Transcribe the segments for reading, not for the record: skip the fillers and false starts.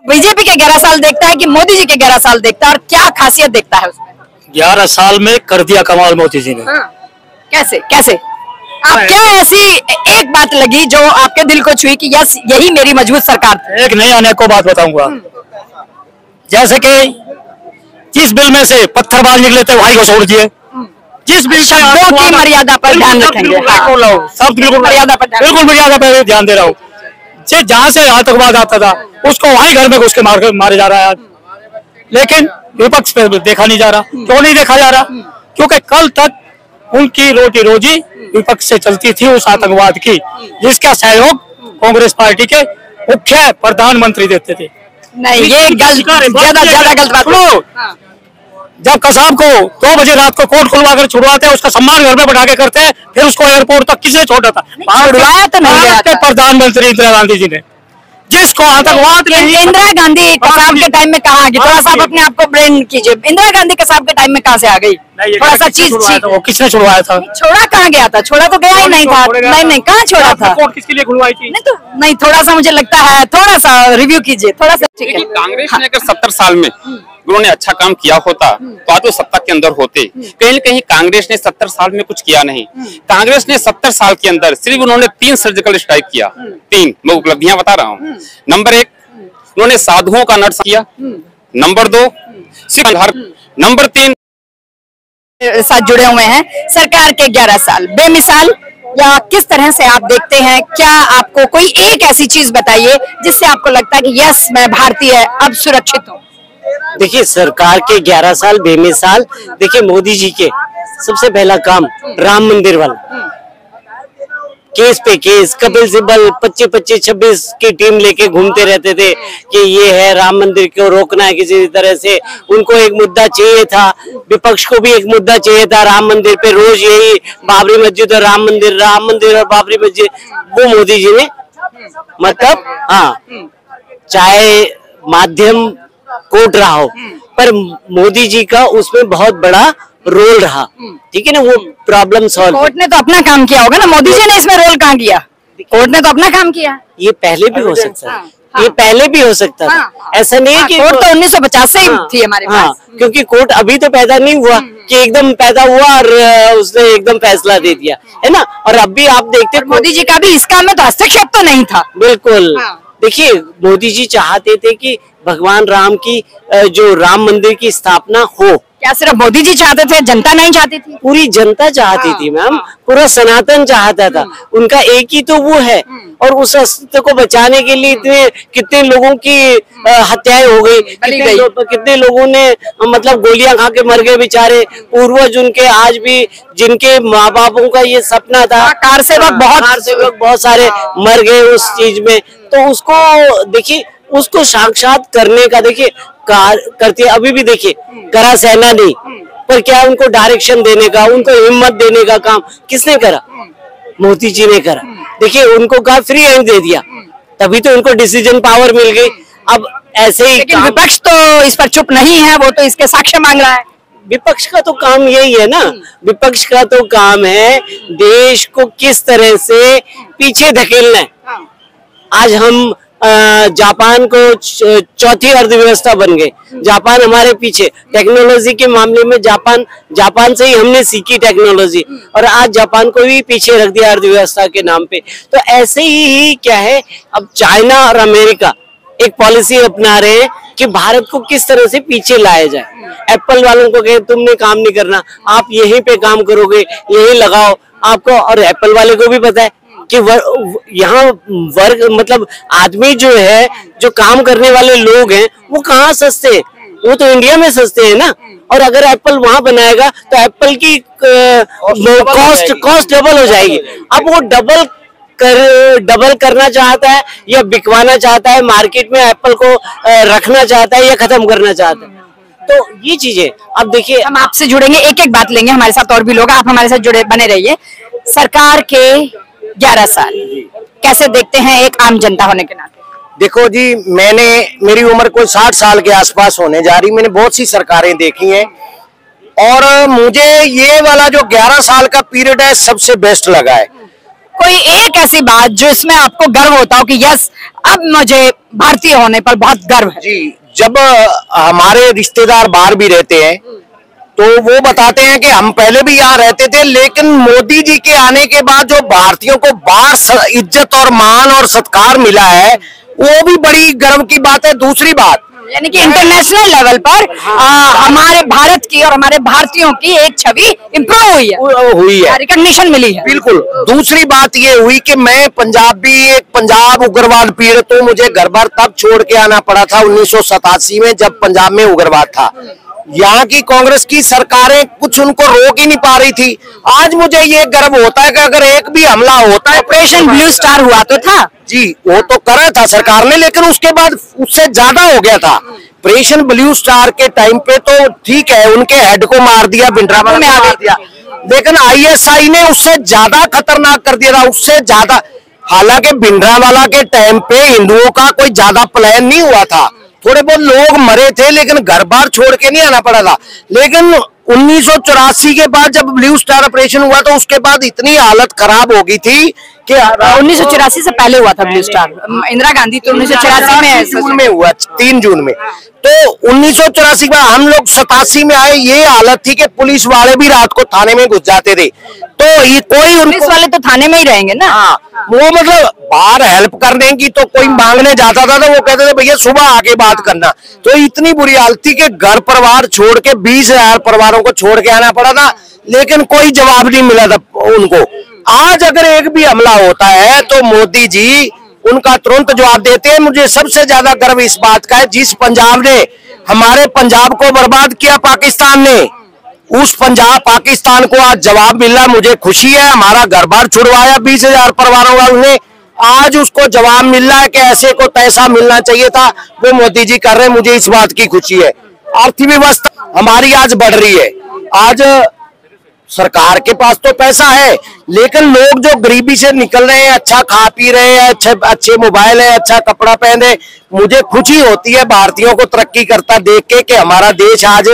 BJP के 11 साल देखता है कि मोदी जी के 11 साल देखता है, और क्या खासियत देखता है उसमें? 11 साल में कर दिया कमाल मोदी जी ने। कैसे कैसे आप क्या ऐसी एक बात लगी जो आपके दिल को छुई कि यस यही मेरी मजबूत सरकार थी? एक नई अनेक को बात बताऊंगा। जैसे कि जिस बिल में से पत्थरबाज निकले थे वही को छोड़ दिए। जिस बिल शब्दों की मर्यादा पर ध्यान रखेंगे। सब बिल्कुल मर्यादा पर ध्यान दे रहा हूँ। जहाँ से आतंकवाद आता था उसको वही घर में घुस के मारे जा रहा है आज। लेकिन विपक्ष पे देखा नहीं जा रहा। क्यों नहीं देखा जा रहा? क्योंकि कल तक उनकी रोटी रोजी विपक्ष से चलती थी, उस आतंकवाद की, जिसका सहयोग कांग्रेस पार्टी के मुख्य प्रधानमंत्री देते थे। नहीं, ये ज्यादा गलत बात। जब कसाब को 2 बजे रात को कोर्ट खुलवा कर छुड़वाते हैं, उसका सम्मान घर में बैठा के करते हैं, फिर उसको एयरपोर्ट तक किसने छोड़ा था? छुड़वाया तो नहीं, प्रधानमंत्री इंदिरा गांधी जी ने, जिसको आतंकवाद नहीं। इंदिरा गांधी कसाब के टाइम में कहाँ आ गई? थोड़ा सा आप अपने आप को ब्रेन कीजिए। इंदिरा गांधी कसाब के टाइम में कहाँ से आ गई? थोड़ा सा चीज वो किसने छुड़वाया था? छोड़ा कहाँ गया था? छोड़ा तो गया ही नहीं था। नहीं, कहाँ छोड़ा था? कोर्ट किसके लिए खुलवाई थी? नहीं, थोड़ा सा मुझे लगता है, थोड़ा सा रिव्यू कीजिए, थोड़ा सा। ठीक है, कांग्रेस ने अगर 70 साल में उन्होंने अच्छा काम किया होता तो आज वो सत्ता के अंदर होते। कहीं न कहीं कांग्रेस ने 70 साल में कुछ किया नहीं। कांग्रेस ने 70 साल के अंदर सिर्फ उन्होंने 3 सर्जिकल स्ट्राइक किया। 3 मैं उपलब्धियां बता रहा हूँ। नंबर 1, उन्होंने साधुओं का नर्स किया। नंबर 2, नंबर 3 साथ जुड़े हुए हैं। सरकार के 11 साल बेमिसाल, या किस तरह से आप देखते हैं? क्या आपको कोई एक ऐसी चीज बताइए जिससे आपको लगता है कि यस मैं भारतीय अब सुरक्षित हूँ? देखिए, सरकार के 11 साल बेमिसाल। देखिए, मोदी जी के सबसे पहला काम राम मंदिर वाला, केस पे केस, कपिल सिब्बल 25-26 की टीम लेके घूमते रहते थे कि ये है राम मंदिर को रोकना है किसी तरह से। उनको एक मुद्दा चाहिए था, विपक्ष को भी एक मुद्दा चाहिए था राम मंदिर पे। रोज यही बाबरी मस्जिद और राम मंदिर और बाबरी मस्जिद, वो मोदी जी ने मतलब चाहे माध्यम कोर्ट रहा हो, पर मोदी जी का उसमें बहुत बड़ा रोल रहा। ठीक है ना, वो प्रॉब्लम सॉल्व। कोर्ट ने तो अपना काम किया होगा ना, मोदी जी ने इसमें रोल कहाँ किया? कोर्ट ने तो अपना काम किया। ये पहले भी हो सकता है, ये पहले भी हो सकता था। ऐसा नहीं है कि कोर्ट तो 1950 से ही थी हमारे पास। क्योंकि कोर्ट अभी तो पैदा नहीं हुआ कि एकदम पैदा हुआ और उसने एकदम फैसला दे दिया, है ना। और अब भी आप देखते मोदी जी का भी इस काम में तो हस्तक्षेप तो नहीं था। बिल्कुल। देखिए, मोदी जी चाहते थे कि भगवान राम की जो राम मंदिर की स्थापना हो। क्या सिर्फ मोदी जी चाहते थे? जनता नहीं चाहती थी? पूरी जनता चाहती थी मैम, पूरा सनातन चाहता था। उनका एक ही तो वो है, और उस अस्तित्व को बचाने के लिए कितने लोगों की हत्याएं हो गई, कितने लोगों ने मतलब गोलियां खा के मर गए बेचारे। पूर्वज उनके आज भी, जिनके माँ बापों का ये सपना था, कार सेवक बहुत सारे मर गए उस चीज में। तो उसको देखिए, उसको साक्षात करने का देखिए करती है। अभी भी देखिए, करा सेना नहीं, पर क्या उनको डायरेक्शन देने का, उनको हिम्मत देने का काम किसने करा? मोदी जी ने करा। देखिए, उनको कहा फ्री हैंड दे दिया, तभी तो उनको डिसीजन पावर मिल गई। अब ऐसे ही लेकिन विपक्ष तो इस पर चुप नहीं है, वो तो इसके साक्ष्य मांग रहा है। विपक्ष का तो काम यही है ना, विपक्ष का तो काम है देश को किस तरह से पीछे धकेलना है। आज हम जापान को चौथी अर्थव्यवस्था बन गए। जापान हमारे पीछे टेक्नोलॉजी के मामले में, जापान से ही हमने सीखी टेक्नोलॉजी, और आज जापान को भी पीछे रख दिया अर्थव्यवस्था के नाम पे। तो ऐसे ही क्या है, अब चाइना और अमेरिका एक पॉलिसी अपना रहे हैं कि भारत को किस तरह से पीछे लाया जाए। एप्पल वालों को कहे तुमने काम नहीं करना, आप यहीं पे काम करोगे, यहीं लगाओ आपको। और एप्पल वाले को भी पता है कि यहाँ वर्ग मतलब आदमी जो है, जो काम करने वाले लोग हैं, वो कहाँ सस्ते हैं? वो तो इंडिया में सस्ते हैं ना। और अगर एप्पल वहां बनाएगा तो एप्पल की कॉस्ट डबल हो जाएगी। अब वो डबल करना चाहता है या बिकवाना चाहता है मार्केट में, एप्पल को रखना चाहता है या खत्म करना चाहता है। तो ये चीजें अब देखिए, हम आपसे जुड़ेंगे, एक एक बात लेंगे। हमारे साथ और भी लोग, आप हमारे साथ जुड़े बने रहिए। सरकार के 11 साल कैसे देखते हैं एक आम जनता होने के नाते? देखो जी, मेरी उम्र कोई 60 साल के आसपास होने जा रही। मैंने बहुत सी सरकारें देखी हैं, और मुझे ये वाला जो 11 साल का पीरियड है सबसे बेस्ट लगा है। कोई एक ऐसी बात जो इसमें आपको गर्व होता हो कि यस अब मुझे भारतीय होने पर बहुत गर्व है? जी, जब हमारे रिश्तेदार बाहर भी रहते हैं तो वो बताते हैं कि हम पहले भी यहाँ रहते थे, लेकिन मोदी जी के आने के बाद जो भारतीयों को बाहर इज्जत और मान और सत्कार मिला है, वो भी बड़ी गर्व की बात है। दूसरी बात, यानी कि इंटरनेशनल लेवल पर हमारे भारत की और हमारे भारतीयों की एक छवि इम्प्रूव हुई है, रिकॉग्निशन मिली है। बिल्कुल। दूसरी बात ये हुई कि मैं पंजाब उग्रवाद पीड़ित हूँ, मुझे घर बार तब छोड़ के आना पड़ा था 1987 में, जब पंजाब में उग्रवाद था। यहाँ की कांग्रेस की सरकारें कुछ उनको रोक ही नहीं पा रही थी। आज मुझे ये गर्व होता है कि अगर एक भी हमला होता है, ऑपरेशन ब्लू स्टार हुआ तो था जी, वो तो करा था सरकार ने, लेकिन उसके बाद उससे ज्यादा हो गया था। ऑपरेशन ब्लू स्टार के टाइम पे तो ठीक है, उनके हेड को मार दिया, भिंडरावाला में मार दिया, लेकिन आईएसआई ने उससे ज्यादा खतरनाक कर दिया था, उससे ज्यादा। हालांकि भिंडरावाला के टाइम पे हिंदुओं का कोई ज्यादा प्लान नहीं हुआ था, थोड़े बहुत लोग मरे थे, लेकिन घर बार छोड़ के नहीं आना पड़ा था। लेकिन 1984 के बाद जब ब्लू स्टार ऑपरेशन हुआ तो उसके बाद इतनी हालत खराब हो गई थी कि 1984 से पहले हुआ था ब्लू स्टार। इंदिरा गांधी तो 1984 में हुआ, 3 जून में। तो 1984 के बाद हम लोग 87 में आए, ये हालत थी कि पुलिस वाले भी रात को थाने में घुस जाते थे। तो ये कोई पुलिस वाले तो थाने में ही रहेंगे ना। हाँ, वो मतलब बाहर हेल्प करने की, तो कोई मांगने जाता था तो वो कहते थे भैया सुबह आके बात करना। तो इतनी बुरी हालत थी कि घर परिवार छोड़ के 20,000 परिवारों को छोड़ के आना पड़ा था, लेकिन कोई जवाब नहीं मिला था उनको। आज अगर एक भी हमला होता है तो मोदी जी उनका तुरंत जवाब देते हैं। मुझे सबसे ज्यादा गर्व इस बात का है, जिस पंजाब ने हमारे पंजाब को बर्बाद किया पाकिस्तान ने, उस पंजाब पाकिस्तान को आज जवाब मिला। मुझे खुशी है, हमारा घर बार छुड़वाया 20,000 परिवारों का, उन्हें आज उसको जवाब मिल रहा है कि ऐसे को तैसा मिलना चाहिए था, वो मोदी जी कर रहे हैं। मुझे इस बात की खुशी है। अर्थव्यवस्था हमारी आज बढ़ रही है। आज सरकार के पास तो पैसा है, लेकिन लोग जो गरीबी से निकल रहे हैं, अच्छा खा पी रहे हैं, अच्छे मोबाइल है, अच्छा कपड़ा पहन रहे, मुझे खुशी होती है भारतीयों को तरक्की करता देख के कि हमारा देश आज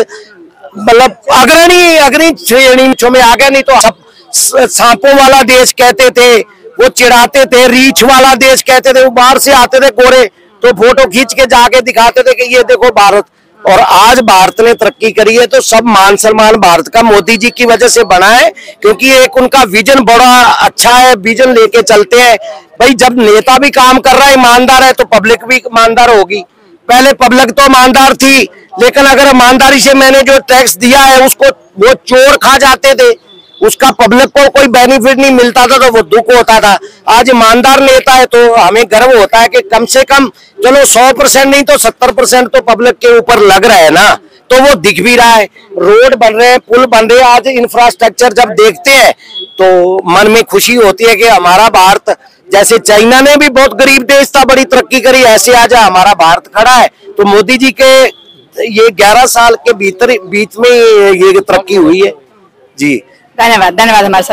मतलब अग्रणी श्रेणी में आ गया। नहीं तो सब सांपों वाला देश कहते थे, वो चिढ़ाते थे, रीछ वाला देश कहते थे। वो बाहर से आते थे गोरे तो फोटो खींच के जाके दिखाते थे कि ये देखो भारत। और आज भारत ने तरक्की करी है तो सब मान सम्मान भारत का मोदी जी की वजह से बना है, क्योंकि एक उनका विजन बड़ा अच्छा है, विजन लेके चलते हैं। भाई जब नेता भी काम कर रहा है, ईमानदार है, तो पब्लिक भी ईमानदार होगी। पहले पब्लिक तो ईमानदार थी, लेकिन अगर ईमानदारी से मैंने जो टैक्स दिया है उसको वो चोर खा जाते थे, उसका पब्लिक को कोई बेनिफिट नहीं मिलता था, तो वो दुख होता था। आज ईमानदार नेता है तो हमें गर्व होता है कि कम से कम चलो 100% नहीं तो 70% तो पब्लिक के ऊपर लग रहा है ना, तो वो दिख भी रहा है। रोड बन रहे हैं, पुल बन रहे हैं, आज इंफ्रास्ट्रक्चर जब देखते हैं तो मन में खुशी होती है कि हमारा भारत, जैसे चाइना ने भी बहुत गरीब देश था, बड़ी तरक्की करी, ऐसे आज हमारा भारत खड़ा है। तो मोदी जी के ये 11 साल के बीच में ये तरक्की हुई है। जी धन्यवाद हमारे साथ।